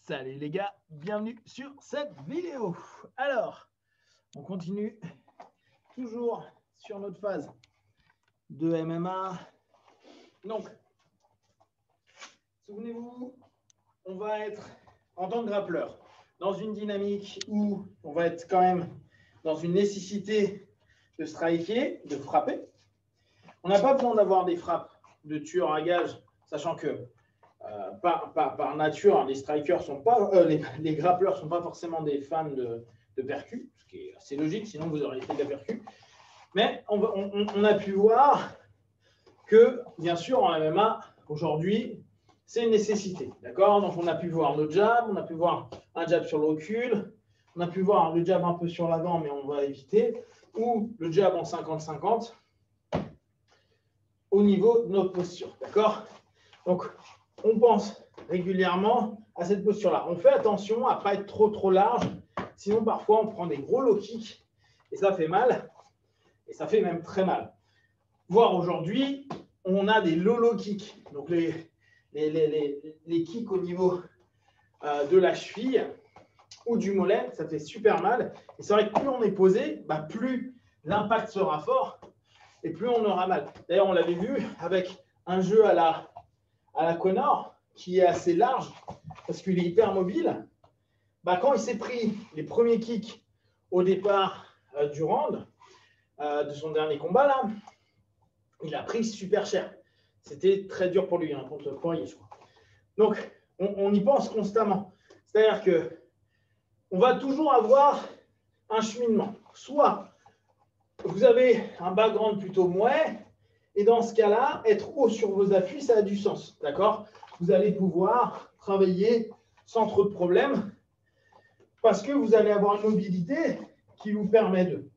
Salut les gars, bienvenue sur cette vidéo. Alors, on continue toujours sur notre phase de MMA. Donc, souvenez-vous, on va être en tant que grappleur dans une dynamique où on va être quand même dans une nécessité de striker, de frapper. On n'a pas besoin d'avoir des frappes de tueur à gage, sachant que par nature, les strikers sont pas, les grappleurs ne sont pas forcément des fans de percus, ce qui est assez logique, sinon vous auriez fait de la percu. Mais on a pu voir que, bien sûr, en MMA, aujourd'hui, c'est une nécessité. D'accord? Donc, on a pu voir nos jabs, on a pu voir un jab sur le recul, on a pu voir le jab un peu sur l'avant, mais on va éviter, ou le jab en 50-50 au niveau de notre posture. D'accord? Donc, on pense régulièrement à cette posture-là. On fait attention à ne pas être trop large, sinon parfois on prend des gros low kicks et ça fait mal, et ça fait même très mal. Voire aujourd'hui, on a des low kicks, donc les kicks au niveau de la cheville ou du mollet, ça fait super mal. Et c'est vrai que plus on est posé, plus l'impact sera fort et plus on aura mal. D'ailleurs, on l'avait vu avec un jeu à la Conor, qui est assez large, parce qu'il est hyper mobile. Quand il s'est pris les premiers kicks au départ du round, de son dernier combat, là, il a pris super cher. C'était très dur pour lui, contre Poirier, je crois. Donc, on y pense constamment. C'est-à-dire qu'on va toujours avoir un cheminement. Soit vous avez un background plutôt mouais, et dans ce cas-là, être haut sur vos appuis, ça a du sens. D'accord? Vous allez pouvoir travailler sans trop de problèmes parce que vous allez avoir une mobilité qui vous permet de.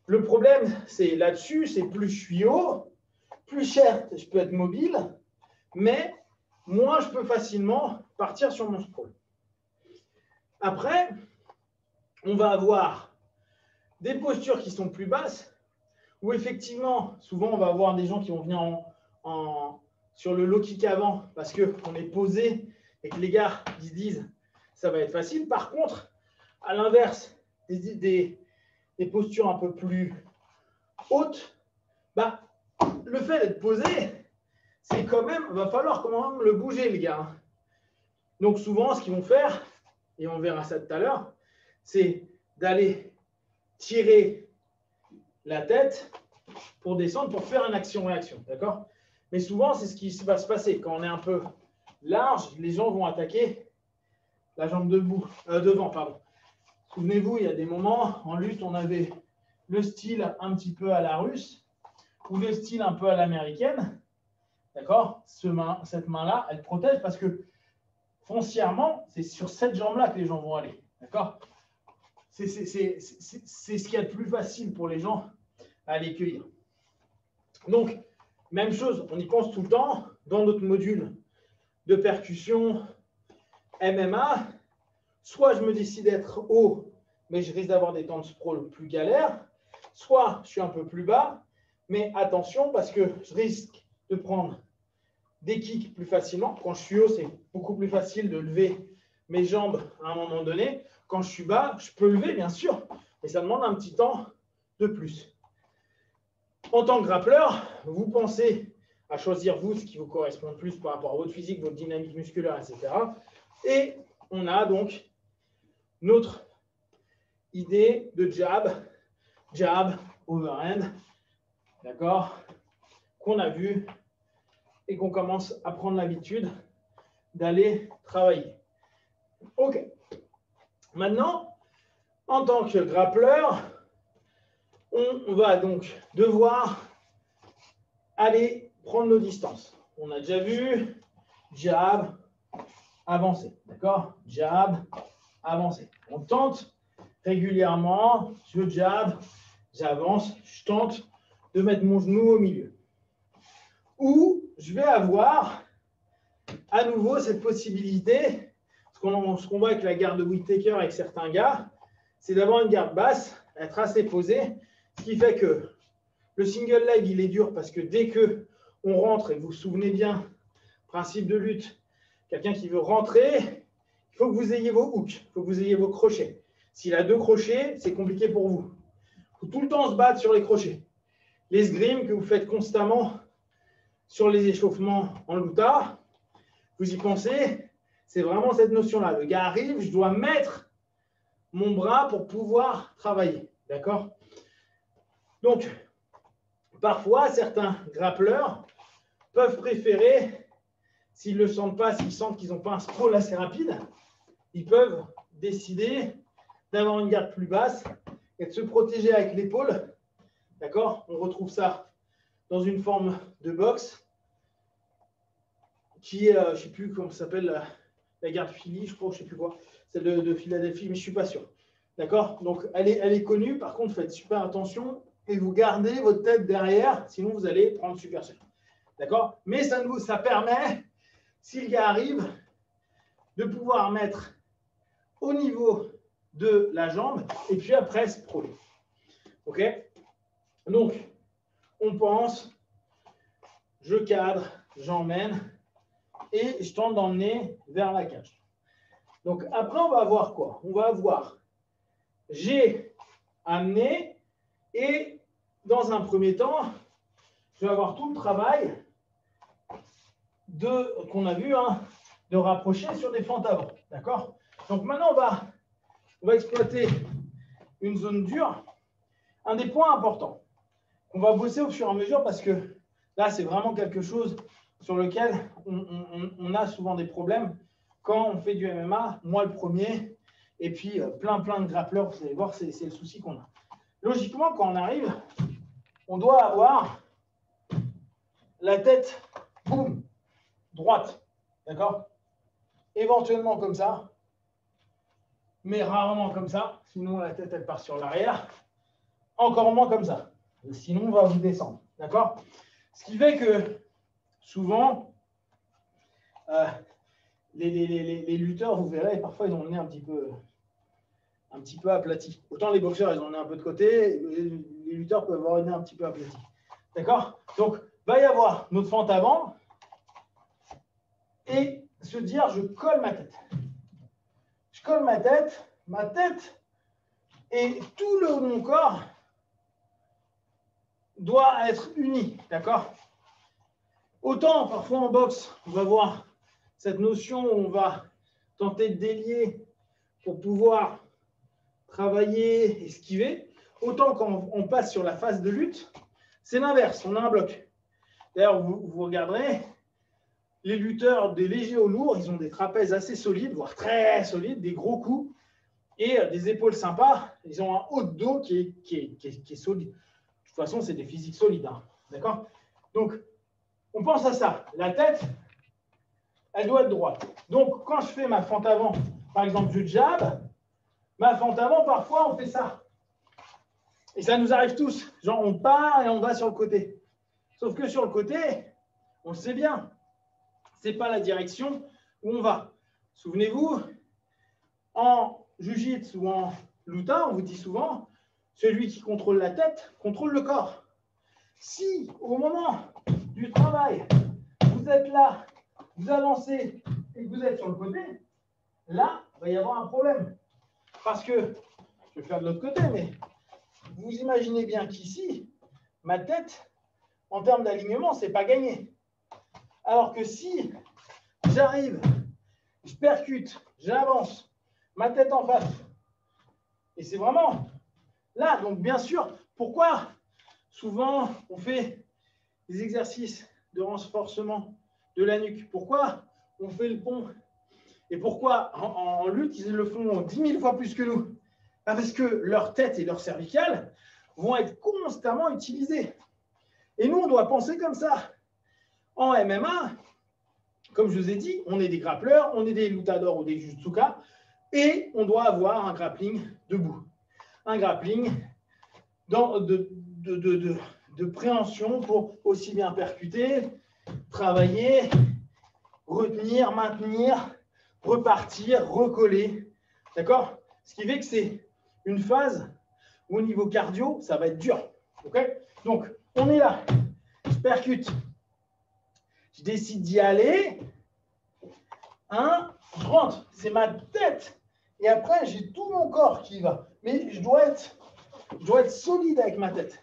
Le problème, c'est là-dessus, c'est plus je suis haut, plus cher, je peux être mobile, mais moins je peux facilement partir sur mon sprawl. Après, on va avoir des postures qui sont plus basses, où effectivement, souvent, on va avoir des gens qui vont venir sur le low kick avant parce qu'on est posé et que les gars ils se disent ça va être facile. Par contre, à l'inverse, des postures un peu plus hautes, le fait d'être posé, c'est quand même, va falloir quand même le bouger, les gars. Donc souvent, ce qu'ils vont faire, et on verra ça tout à l'heure, c'est d'aller tirer la tête pour descendre, pour faire une action-réaction, d'accord? Mais souvent, c'est ce qui va se passer. Quand on est un peu large, les gens vont attaquer la jambe devant. Souvenez-vous, il y a des moments, en lutte, on avait le style un petit peu à la russe ou le style un peu à l'américaine, d'accord? Cette main-là, elle protège parce que foncièrement, c'est sur cette jambe-là que les gens vont aller, d'accord? C'est ce qu'il y a de plus facile pour les gens à les cueillir. Donc, même chose, on y pense tout le temps dans notre module de percussion MMA. Soit je me décide d'être haut, mais je risque d'avoir des temps de sprawl plus galères. Soit je suis un peu plus bas, mais attention parce que je risque de prendre des kicks plus facilement. Quand je suis haut, c'est beaucoup plus facile de lever mes jambes à un moment donné. Quand je suis bas, je peux lever, bien sûr, mais ça demande un petit temps de plus. En tant que grappleur, vous pensez à choisir vous ce qui vous correspond le plus par rapport à votre physique, votre dynamique musculaire, etc. Et on a donc notre idée de jab, overhand, d'accord, qu'on a vu et qu'on commence à prendre l'habitude d'aller travailler. Ok. Maintenant, en tant que grappleur, on va donc devoir aller prendre nos distances. On a déjà vu jab, avancer, d'accord? Jab, avancer. On tente régulièrement, je jab, j'avance, je tente de mettre mon genou au milieu. Ou je vais avoir à nouveau cette possibilité, ce qu'on voit avec la garde de Whittaker avec certains gars, c'est d'avoir une garde basse, être assez posé, ce qui fait que le single leg, il est dur parce que dès qu'on rentre, et vous vous souvenez bien, principe de lutte, quelqu'un qui veut rentrer, il faut que vous ayez vos hooks, il faut que vous ayez vos crochets. S'il a 2 crochets, c'est compliqué pour vous. Il faut tout le temps se battre sur les crochets. Les escrimes que vous faites constamment sur les échauffements en luta, vous y pensez, c'est vraiment cette notion-là. Le gars arrive, je dois mettre mon bras pour pouvoir travailler. D'accord? Donc, parfois, certains grappleurs peuvent préférer, s'ils ne le sentent pas, s'ils sentent qu'ils n'ont pas un sprawl assez rapide, ils peuvent décider d'avoir une garde plus basse et de se protéger avec l'épaule. D'accord? On retrouve ça dans une forme de boxe qui est, je ne sais plus comment ça s'appelle, la garde Philly, je crois, je ne sais plus quoi, celle de Philadelphie, mais je ne suis pas sûr. D'accord? Donc, elle est connue. Par contre, faites super attention et vous gardez votre tête derrière, sinon vous allez prendre super cher. D'accord? Mais ça permet, si le gars arrive, de pouvoir mettre au niveau de la jambe et puis après se prôner. OK? Donc, on pense, je cadre, j'emmène et je tente d'emmener vers la cage. Donc, après, on va avoir quoi? On va avoir, j'ai amené et dans un premier temps, je vais avoir tout le travail qu'on a vu, hein, de rapprocher sur des fentes avant. D'accord? Donc, maintenant, on va exploiter une zone dure. Un des points importants qu'on va bosser au fur et à mesure parce que là, c'est vraiment quelque chose sur lequel on a souvent des problèmes quand on fait du MMA. Moi, le premier, et puis plein de grappleurs, vous allez voir, c'est le souci qu'on a. Logiquement, quand on arrive, on doit avoir la tête, boum, droite. D'accord? Éventuellement comme ça, mais rarement comme ça. Sinon, la tête, elle part sur l'arrière. Encore moins comme ça. Sinon, on va vous descendre. D'accord? Ce qui fait que souvent, les lutteurs, vous verrez, parfois, ils ont le nez un petit peu aplati. Autant les boxeurs, ils ont le nez un peu de côté. Les lutteurs peuvent avoir le nez un petit peu aplati. D'accord? Donc, va y avoir notre fente avant et se dire, je colle ma tête. Je colle ma tête et tout le haut de mon corps doit être uni, d'accord? Autant, parfois en boxe, on va voir cette notion où on va tenter de délier pour pouvoir travailler, esquiver. Autant quand on passe sur la phase de lutte, c'est l'inverse, on a un bloc. D'ailleurs, vous regarderez, les lutteurs des légers au lourd, ils ont des trapèzes assez solides, voire très solides, des gros coups et des épaules sympas. Ils ont un haut de dos qui est solide. De toute façon, c'est des physiques solides. Hein. D'accord? Donc, on pense à ça. La tête, elle doit être droite. Donc, quand je fais ma fente avant, par exemple, je jab, ma fente avant, parfois, on fait ça. Et ça nous arrive tous. Genre, on part et on va sur le côté. Sauf que sur le côté, on le sait bien, ce n'est pas la direction où on va. Souvenez-vous, en jiu-jitsu ou en luta, on vous dit souvent, celui qui contrôle la tête contrôle le corps. Si, au moment du travail, vous êtes là, vous avancez et que vous êtes sur le côté, là, il va y avoir un problème. Parce que, je vais faire de l'autre côté, mais vous imaginez bien qu'ici, ma tête, en termes d'alignement, ce n'est pas gagné. Alors que si j'arrive, je percute, j'avance, ma tête en face, et c'est vraiment là, donc bien sûr, pourquoi souvent on fait des exercices de renforcement de la nuque? Pourquoi on fait le pont? Et pourquoi en lutte, ils le font 10 000 fois plus que nous? Parce que leur tête et leur cervicale vont être constamment utilisées. Et nous, on doit penser comme ça. En MMA, comme je vous ai dit, on est des grappleurs, on est des lutadors ou des jutsuka, et on doit avoir un grappling debout. Un grappling de préhension pour aussi bien percuter, travailler, retenir, maintenir, repartir, recoller. D'accord? Ce qui fait que c'est une phase où au niveau cardio, ça va être dur. Okay? Donc, on est là. Je percute. Je décide d'y aller. 1, je rentre. C'est ma tête. Et après, j'ai tout mon corps qui y va. Mais je dois être solide avec ma tête.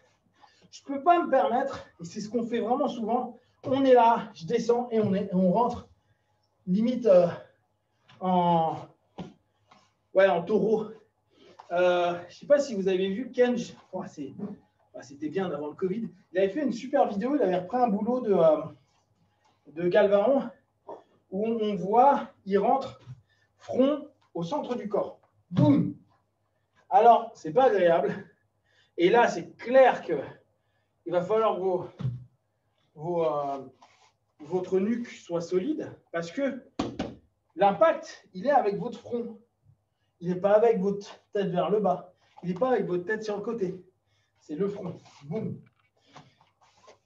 Je ne peux pas me permettre, et c'est ce qu'on fait vraiment souvent, on est là, je descends et on rentre limite en taureau. Je ne sais pas si vous avez vu Kenj, c'était bien avant le Covid, il avait fait une super vidéo, il avait repris un boulot de Galvaron, où on voit, il rentre front au centre du corps. Boum. Alors, ce n'est pas agréable. Et là, c'est clair qu'il va falloir que votre nuque soit solide parce que l'impact, il est avec votre front. Il n'est pas avec votre tête vers le bas. Il n'est pas avec votre tête sur le côté. C'est le front. Boum.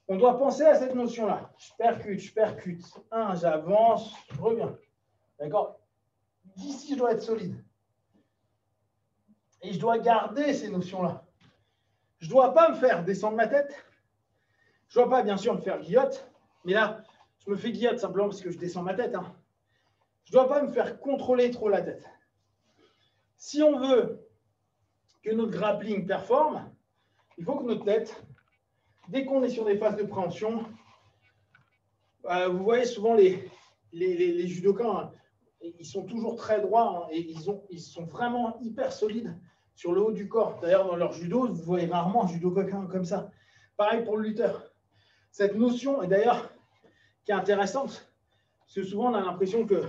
On doit penser à cette notion-là. Je percute. 1, j'avance, je reviens. D'accord? D'ici, je dois être solide. Et je dois garder ces notions-là. Je ne dois pas me faire descendre ma tête. Je ne dois pas, bien sûr, me faire guillotte. Mais là, je me fais guillotte simplement parce que je descends ma tête. Hein. Je ne dois pas me faire contrôler trop la tête. Si on veut que notre grappling performe, il faut que notre tête, dès qu'on est sur des phases de préhension, vous voyez souvent les judokas, hein, ils sont toujours très droits hein, et ils sont vraiment hyper solides sur le haut du corps. D'ailleurs, dans leur judo, vous voyez rarement un judoka comme ça. Pareil pour le lutteur. Cette notion, et d'ailleurs, qui est intéressante, parce que souvent, on a l'impression que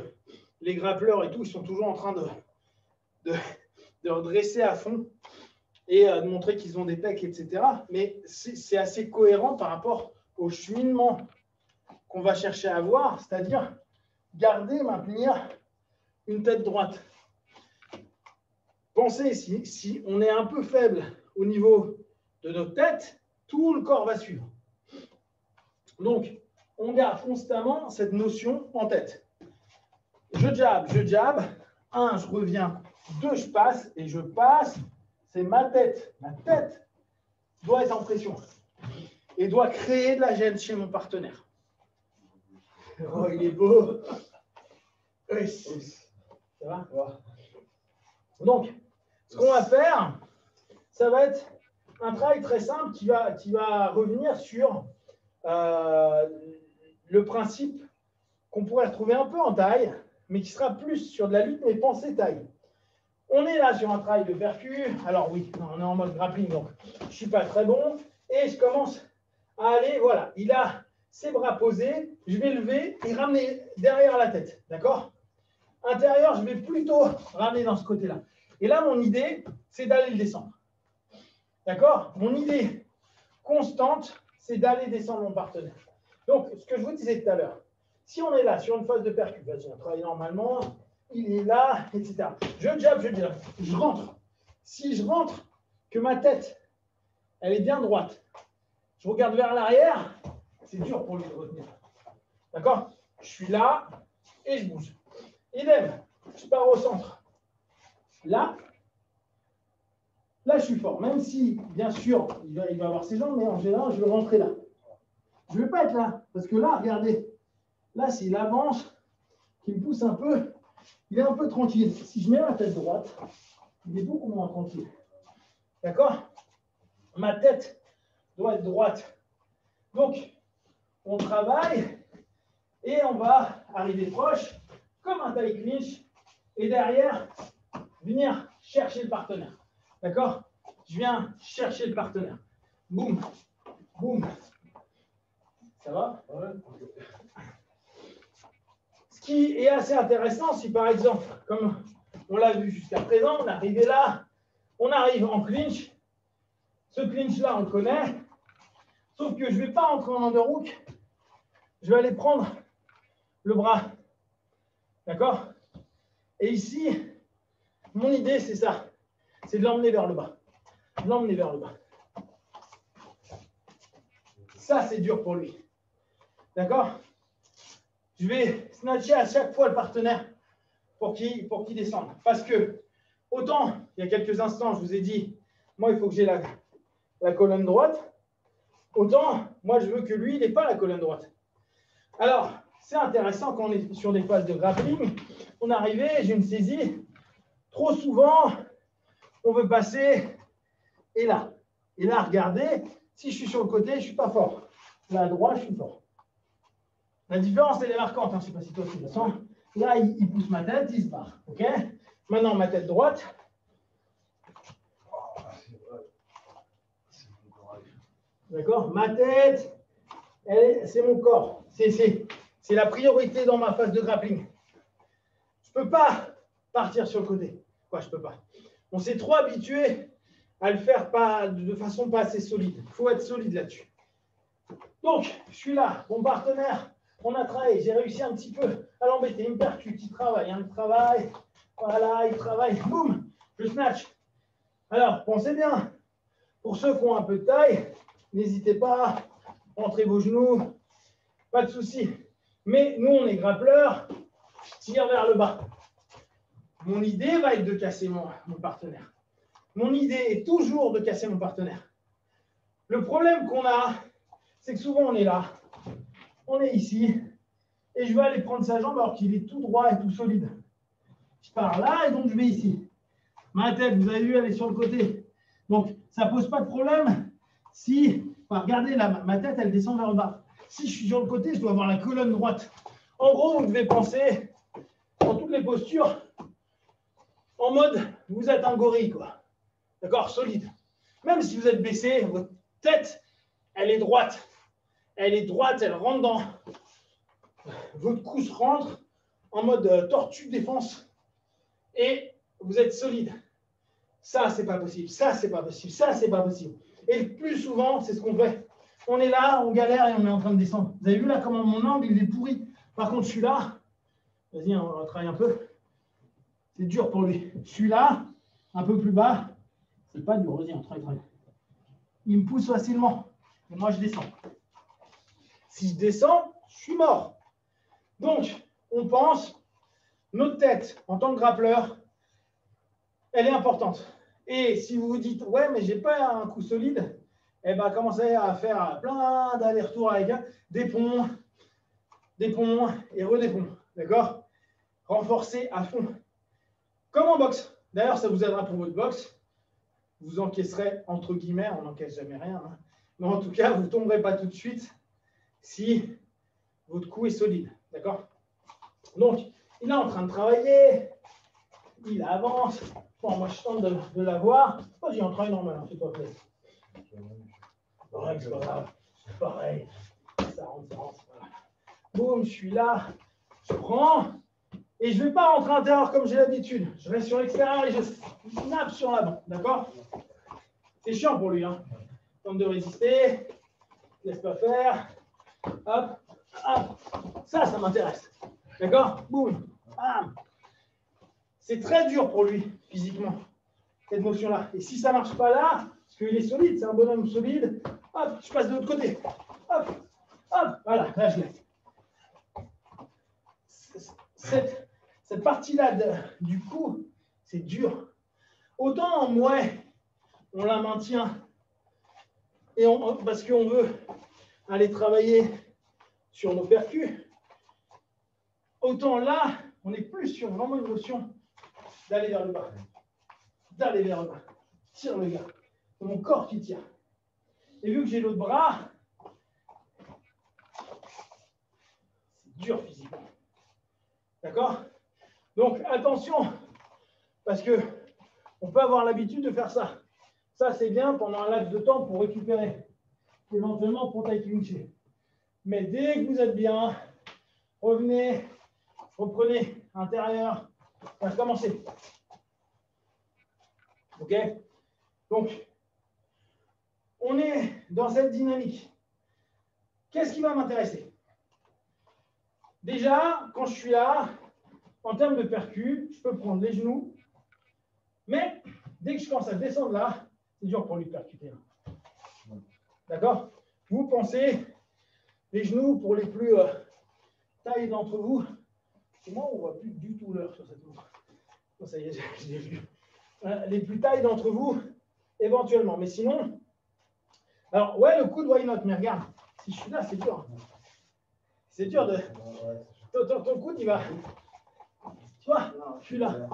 les grappleurs et tout, ils sont toujours en train de redresser à fond et de montrer qu'ils ont des pecs, etc. Mais c'est assez cohérent par rapport au cheminement qu'on va chercher à avoir, c'est-à-dire garder, maintenir une tête droite. Pensez, si on est un peu faible au niveau de notre tête, tout le corps va suivre. Donc, on garde constamment cette notion en tête. Je jab. 1, je reviens. 2, je passe. Et je passe, c'est ma tête. Ma tête doit être en pression. Et doit créer de la gêne chez mon partenaire. Oh, il est beau. Ça va? Donc, ce qu'on va faire, ça va être un travail très simple qui va revenir sur le principe qu'on pourrait retrouver un peu en taille, mais qui sera plus sur de la lutte, mais pensée taille. On est là sur un travail de percu. Alors oui, on est en mode grappling, donc je ne suis pas très bon. Et je commence à aller, voilà, il a ses bras posés, je vais lever et ramener derrière la tête, d'accord? Intérieur, je vais plutôt ramener dans ce côté-là. Et là, mon idée, c'est d'aller le descendre. D'accord? Mon idée constante, c'est d'aller descendre mon partenaire. Donc, ce que je vous disais tout à l'heure, si on est là sur une phase de percu, vas-y, on travaille normalement, il est là, etc. Je jab, je rentre. Si je rentre, que ma tête, elle est bien droite, je regarde vers l'arrière, c'est dur pour lui de retenir. D'accord? Je suis là et je bouge. Idem, je pars au centre. Là, je suis fort. Même si, bien sûr, il va avoir ses jambes, mais en général, je vais rentrer là. Je ne vais pas être là. Parce que là, regardez, là, s'il avance, qu'il me pousse un peu, il est un peu tranquille. Si je mets la tête droite, il est beaucoup moins tranquille. D'accord? Ma tête doit être droite. Donc, on travaille et on va arriver proche, comme un tie clinch, et derrière, venir chercher le partenaire. D'accord? Je viens chercher le partenaire. Boum, boum. Ça va? Ouais. Ce qui est assez intéressant, si par exemple, comme on l'a vu jusqu'à présent, on est arrivé là, on arrive en clinch. Ce clinch-là, on le connaît. Sauf que je ne vais pas rentrer en underhook. Je vais aller prendre le bras. D'accord? Et ici, mon idée, c'est ça. C'est de l'emmener vers le bas. De l'emmener vers le bas. Ça, c'est dur pour lui. D'accord? Je vais snatcher à chaque fois le partenaire pour qu'il descende. Parce que, autant, il y a quelques instants, je vous ai dit, moi, il faut que j'ai la colonne droite. Autant, moi, je veux que lui, il n'ait pas la colonne droite. Alors, c'est intéressant quand on est sur des phases de grappling. On est arrivé, j'ai une saisie. Trop souvent, on veut passer et là. Et là, regardez, si je suis sur le côté, je ne suis pas fort. Là, à droite, je suis fort. La différence, elle est marquante. Je ne sais pas si toi, tu le sens. Là, il pousse ma tête, il se barre. OK? Maintenant, ma tête droite. D'accord? Ma tête, c'est mon corps. C'est la priorité dans ma phase de grappling. Je ne peux pas partir sur le côté. Quoi, je ne peux pas. On s'est trop habitué à le faire de façon pas assez solide. Il faut être solide là-dessus. Donc, je suis là, mon partenaire, on a travaillé, j'ai réussi un petit peu à l'embêter. Il me percute, il travaille, il travaille. Voilà, il travaille. Boum, je snatch. Alors, pensez bien, pour ceux qui ont un peu de taille, n'hésitez pas, rentrez vos genoux, pas de souci. Mais nous, on est grappleurs, tire vers le bas. Mon idée va être de casser mon partenaire. Mon idée est toujours de casser mon partenaire. Le problème qu'on a, c'est que souvent on est là, on est ici, et je vais aller prendre sa jambe alors qu'il est tout droit et tout solide. Je pars là et donc je vais ici. Ma tête, vous avez vu, elle est sur le côté. Donc, ça ne pose pas de problème si, regardez là, ma tête, elle descend vers le bas. Si je suis sur le côté, je dois avoir la colonne droite. En gros, vous devez penser, dans toutes les postures, en mode, vous êtes un gorille, quoi. D'accord? Solide. Même si vous êtes baissé, votre tête, elle est droite. Elle est droite, elle rentre dans... Votre cou se rentre en mode tortue défense. Et vous êtes solide. Ça, c'est pas possible. Ça, c'est pas possible. Ça, c'est pas possible. Et le plus souvent, c'est ce qu'on fait. On est là, on galère et on est en train de descendre. Vous avez vu là comment mon angle, il est pourri. Par contre, je suis là. Vas-y, on va travailler un peu. C'est dur pour lui. Je suis là, un peu plus bas. C'est pas dur. Vas-y, on travaille. Il me pousse facilement. Et moi, je descends. Si je descends, je suis mort. Donc, on pense, notre tête, en tant que grappleur, elle est importante. Et si vous vous dites, ouais, mais j'ai pas un coup solide, eh ben, commencez à faire plein d'allers-retours avec des ponts et redéponts. D'accord? Renforcez à fond. Comme en boxe. D'ailleurs, ça vous aidera pour votre boxe. Vous encaisserez, entre guillemets, on n'encaisse jamais rien. Hein. Mais en tout cas, vous ne tomberez pas tout de suite si votre cou est solide. D'accord? Donc, il est en train de travailler. Il avance. Bon, moi, je tente de l'avoir. Oh, j'ai un travail normal, hein, fais-toi plaisir. Ouais, c'est pas grave. C'est pareil. Ça rentre. Voilà. Boum, je suis là. Je prends. Et je ne vais pas rentrer à l'intérieur comme j'ai l'habitude. Je reste sur l'extérieur et je snap sur l'avant. D'accord? C'est chiant pour lui. Hein. Tente de résister. Laisse pas faire. Hop. Hop. Ça m'intéresse. D'accord? Boum. Bam. C'est très dur pour lui, physiquement, cette motion-là. Et si ça ne marche pas là, parce qu'il est solide, c'est un bonhomme solide, hop, je passe de l'autre côté. Hop, hop, voilà, là je laisse. Cette partie-là du cou, c'est dur. Autant en mouet, on la maintient, et parce qu'on veut aller travailler sur nos percus, autant là, on est plus sur vraiment une motion d'aller vers le bas. D'aller vers le bas. Tire le gars. C'est mon corps qui tire. Et vu que j'ai l'autre bras, c'est dur physiquement. D'accord? Donc attention, parce que on peut avoir l'habitude de faire ça. Ça, c'est bien pendant un laps de temps pour récupérer. Éventuellement pour taille clincher. Mais dès que vous êtes bien, revenez, reprenez intérieur. On va commencer. OK? Donc, on est dans cette dynamique. Qu'est-ce qui va m'intéresser? Déjà, quand je suis là, en termes de percus, je peux prendre les genoux. Mais dès que je commence à descendre là, c'est dur pour lui de percuter. D'accord? Vous pensez, les genoux, pour les plus tailles d'entre vous, et moi, on ne voit plus du tout l'heure sur cette montre. Oh, ça y est, je l'ai vu. Les plus tailles d'entre vous, éventuellement. Mais sinon, alors, ouais, le coude, why not? Mais regarde, si je suis là, c'est dur. C'est dur de. Ton coude, il va. Tu vois, je suis là.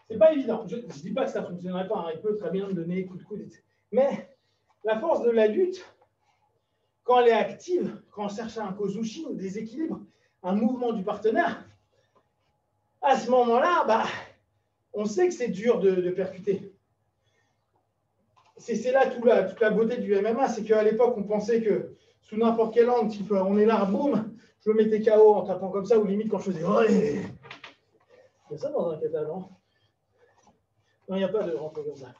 C'est pas évident. Je ne dis pas que ça ne fonctionnerait pas. Hein. Il peut très bien me donner coup de coude. Mais la force de la lutte, quand elle est active, quand on cherche un kozushi, un déséquilibre, un mouvement du partenaire, à ce moment-là, bah, on sait que c'est dur de percuter. C'est là toute la beauté du MMA, c'est qu'à l'époque, on pensait que sous n'importe quel angle, type on est là, boum, je me mettais KO en tapant comme ça, ou limite quand je faisais ouais. Il y a ça dans un kata, non? Non, il n'y a pas de rentrer comme ça.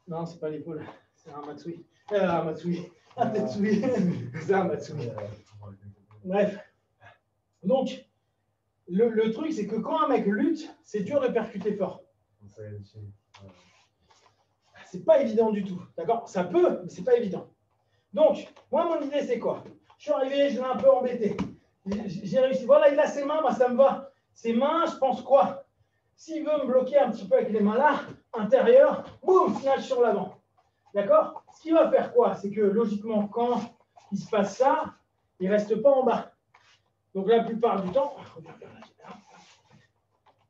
Non, c'est pas l'épaule, c'est un matsui. Un matsui. Un tetsui. C'est un matsui. Bref. Donc, le truc, c'est que quand un mec lutte, c'est dur de percuter fort. C'est pas évident du tout. D'accord? Ça peut, mais c'est pas évident. Donc, moi, mon idée, c'est quoi? Je suis arrivé, je l'ai un peu embêté. J'ai réussi. Voilà, il a ses mains, moi, ça me va. Ses mains, je pense quoi? S'il veut me bloquer un petit peu avec les mains là, intérieur, boum, snatch sur l'avant. D'accord? Ce qu'il va faire quoi? C'est que logiquement, quand il se passe ça, il ne reste pas en bas. Donc la plupart du temps,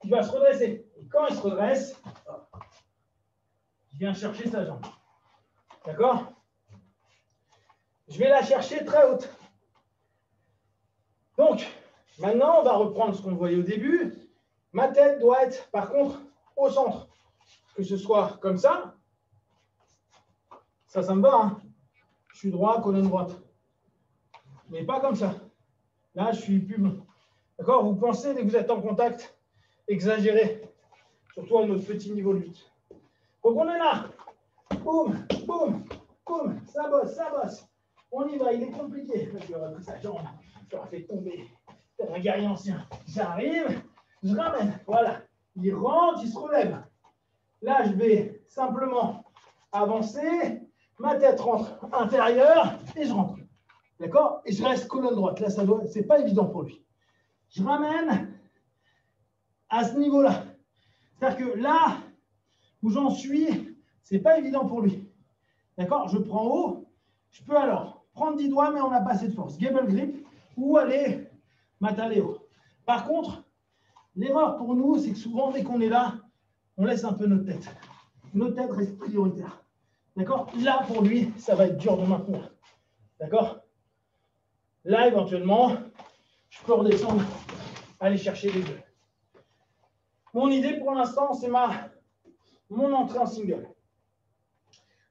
il va se redresser. Et quand il se redresse, il vient chercher sa jambe. D'accord? Je vais la chercher très haute. Donc, maintenant, on va reprendre ce qu'on voyait au début. Ma tête doit être, par contre, au centre. Que ce soit comme ça. Ça me va. Hein. Je suis droit, colonne droite. Mais pas comme ça. Là, je suis plus bon. D'accord? Vous pensez, dès que vous êtes en contact, exagéré. Surtout à notre petit niveau de lutte. Donc, on est là. Boum, boum, boum. Ça bosse, ça bosse. On y va, il est compliqué. Je j'aurais pris sa jambe. J'aurais fait tomber. C'est un guerrier ancien. J'arrive, je ramène. Voilà. Il rentre, il se relève. Là, je vais simplement avancer. Ma tête rentre intérieure et je rentre. D'accord? Et je reste colonne droite. Là, c'est pas évident pour lui. Je ramène à ce niveau-là. C'est-à-dire que là où j'en suis, c'est pas évident pour lui. D'accord? Je prends haut. Je peux alors prendre 10 doigts, mais on n'a pas assez de force. Gable grip ou aller mataléo. Par contre, l'erreur pour nous, c'est que souvent, dès qu'on est là, on laisse un peu notre tête. Notre tête reste prioritaire. D'accord? Là, pour lui, ça va être dur de maintenir. D'accord? Là, éventuellement, je peux redescendre, aller chercher les deux. Mon idée pour l'instant, c'est mon entrée en single.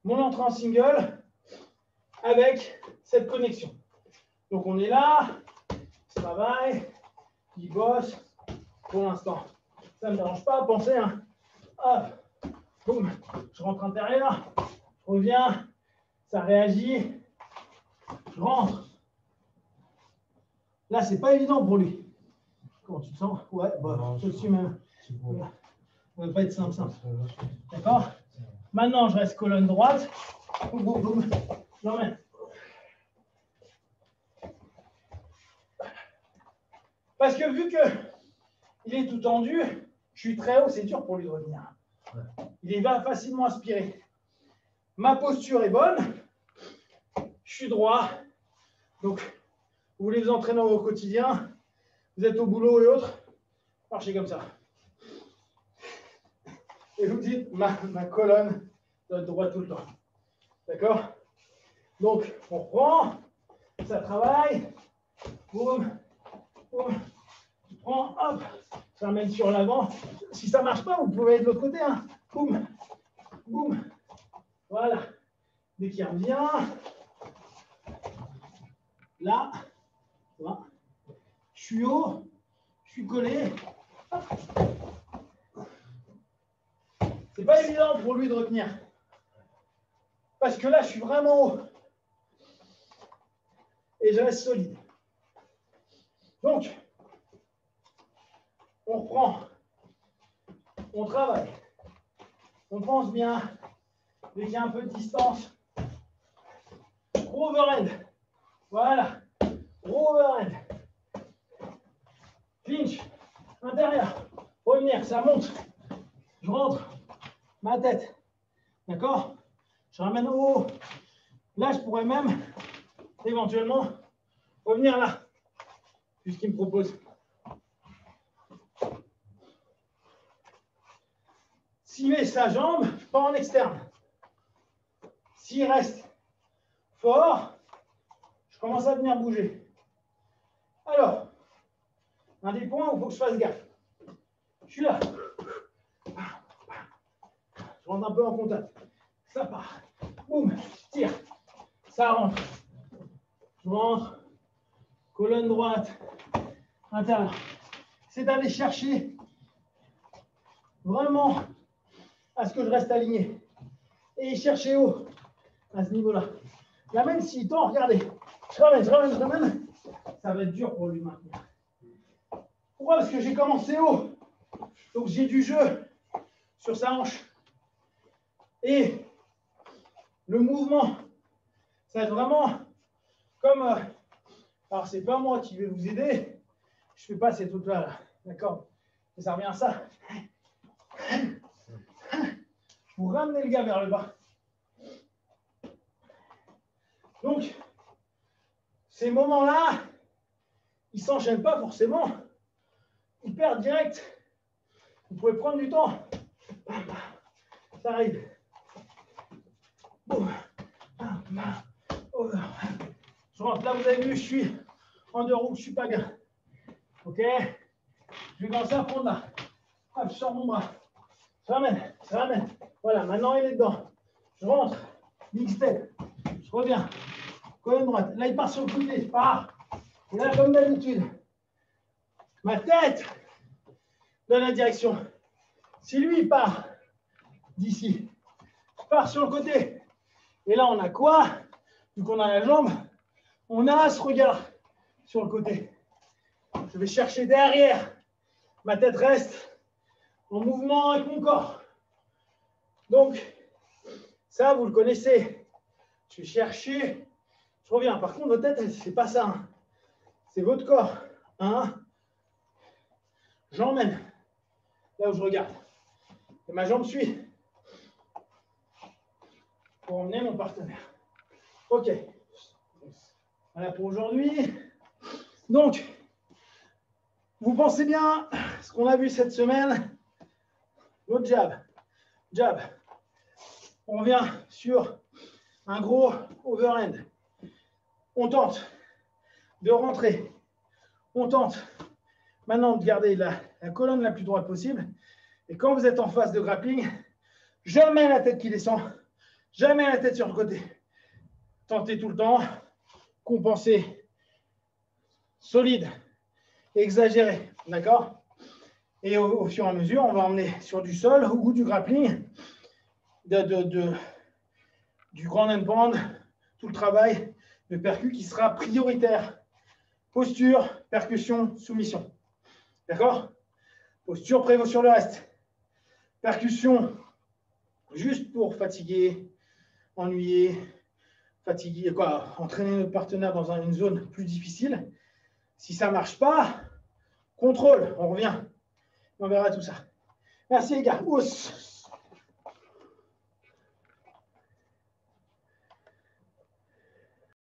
Mon entrée en single avec cette connexion. Donc, on est là, je travaille, il bosse. Pour l'instant, ça ne me dérange pas. Pensez, hein. Hop, boum, je rentre intérieur, je reviens, ça réagit, je rentre. Là, c'est pas évident pour lui. Comment tu te sens? Ouais, bah, je suis même. Ça ne va pas être simple. D'accord? Maintenant, je reste colonne droite. Boum, boum, boum. J'emmène. Parce que vu qu'il est tout tendu, je suis très haut, c'est dur pour lui de revenir. Il va facilement aspirer. Ma posture est bonne. Je suis droit. Donc, vous voulez vous entraîner au quotidien, vous êtes au boulot et autres, marchez comme ça. Et vous dites, ma colonne doit être droite tout le temps. D'accord? Donc, on reprend, ça travaille. Boum, boum. Je prends, hop, ça ramène sur l'avant. Si ça ne marche pas, vous pouvez être de l'autre côté. Hein. Boum, boum. Voilà. Dès qu'il revient, là, voilà. Je suis haut, je suis collé. C'est pas évident pour lui de retenir. Parce que là, je suis vraiment haut. Et je reste solide. Donc, on reprend. On travaille. On pense bien. Dès qu'il y a un peu de distance. Overhand. Voilà. Overhand. Clinch. Intérieur. Revenir. Ça monte. Je rentre. Ma tête. D'accord? Je ramène au haut. Là, je pourrais même, éventuellement, revenir là, puisqu'il me propose. S'il met sa jambe, pas en externe. S'il reste fort, je commence à venir bouger. Alors, un des points où il faut que je fasse gaffe. Je suis là. Je rentre un peu en contact. Ça part. Boum, je tire. Ça rentre. Je rentre. Colonne droite. Intérieur. C'est d'aller chercher vraiment à ce que je reste aligné. Et chercher haut à ce niveau-là. Là même s'il tend, regardez. Je ramène. Ça va être dur pour lui maintenant. Pourquoi? Parce que j'ai commencé haut. Donc j'ai du jeu sur sa hanche. Et le mouvement, ça va être vraiment comme... alors c'est pas moi qui vais vous aider. Je ne fais pas ces trucs-là. Là. D'accord? Et ça revient à ça. Vous ramenez le gars vers le bas. Donc, ces moments-là, ils ne s'enchaînent pas forcément. Ils perdent direct. Vous pouvez prendre du temps. Ça arrive. Je rentre. Là, vous avez vu, je suis en deux roues, je ne suis pas bien. OK? Je vais commencer à prendre là. Hop, je sors mon bras. Je ramène. Voilà, maintenant il est dedans. Je rentre. Big step. Je reviens. Colonne droite. Là, il part sur le côté. Il part. Et là, comme d'habitude, ma tête donne la direction. Si lui, il part d'ici, je pars sur le côté. Et là, on a quoi? Vu qu'on a la jambe, on a ce regard sur le côté. Je vais chercher derrière. Ma tête reste en mouvement avec mon corps. Donc, ça, vous le connaissez. Je vais chercher. Je reviens. Par contre, votre tête, c'est pas ça. Hein. C'est votre corps. Hein? J'emmène là où je regarde. Et ma jambe suit. Pour emmener mon partenaire. OK. Voilà pour aujourd'hui. Donc, vous pensez bien ce qu'on a vu cette semaine. Notre jab. Jab. On revient sur un gros overhand. On tente de rentrer. On tente maintenant de garder la colonne la plus droite possible. Et quand vous êtes en phase de grappling, jamais la tête qui descend. Jamais la tête sur le côté. Tentez tout le temps. Compenser. Solide. Exagéré. D'accord? Et au fur et à mesure, on va emmener sur du sol ou du grappling, du ground and pound, tout le travail de percu qui sera prioritaire. Posture, percussion, soumission. D'accord? Posture prévaut sur le reste. Percussion, juste pour fatiguer, ennuyer, fatiguer, entraîner notre partenaire dans une zone plus difficile. Si ça ne marche pas, contrôle, on revient. On verra tout ça. Merci les gars. Oups.